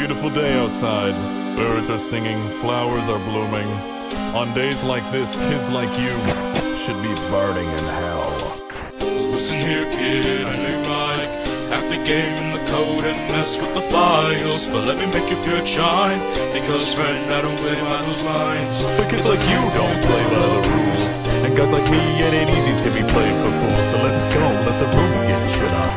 beautiful day outside. Birds are singing, flowers are blooming. On days like this, kids like you should be burning in hell. Listen here, kid, I know you like hack the game in the code and mess with the files, but let me make you feel shine, because friend, I don't play by those lines. But kids like you don't play by the rules, and guys like me, it ain't easy to be played for fools. So let's go, let the room get shit up.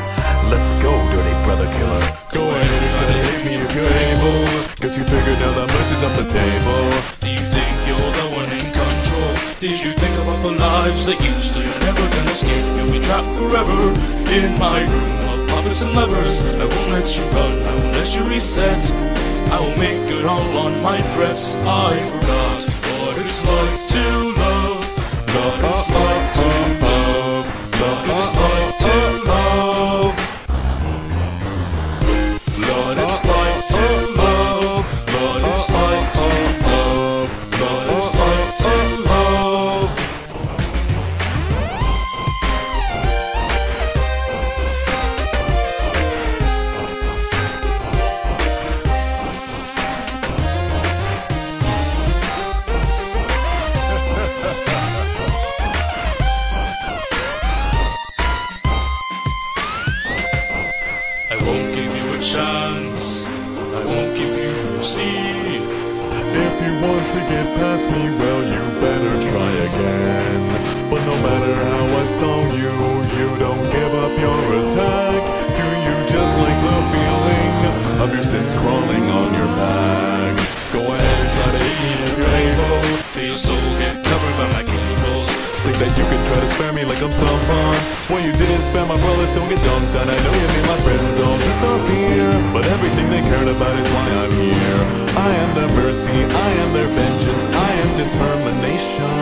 Let's go, dirty brother killer. Go ahead and try to hit me if you're able. Guess you figured now that mercy's off the table. Do you think you're the one in control? Did you think about the lives that you stole? You're never gonna escape. You'll be trapped forever in my room of puppets and levers. I won't let you run, I won't let you reset. I will make good all on my threats. I forgot what it's like to love. What it's like to love. What it's like to love. What it's like to love. What it's like to love. What it's like to love. I won't give you a chance. I won't give you mercy. If you want to get past me, well, you better try again. But no matter how I stone you, you don't give up your attack. Do you just like the feeling of your sins crawling on your back? Go ahead and try to hit me if you're able. Till your soul get covered by my cables. Think that you can try to spare me like I'm someone. When you didn't spare my brothers, don't get dunked on. I know you made my friends all disappear, but everything they cared about is why I'm here. I am their mercy, I am their vengeance, I am determination.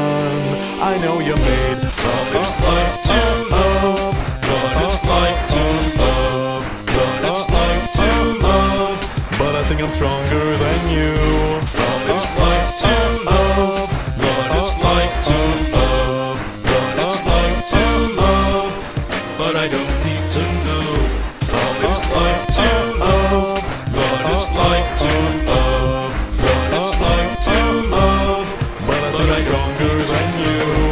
I know you made What it's like to love. What it's like to love. What it's like to love. but I think I'm stronger than you. What it's like to love. What it's like to love. What it's like to love. But I don't need to know. What it's like to love. What it's like to love. What it's like to love. But I think I'm stronger than you.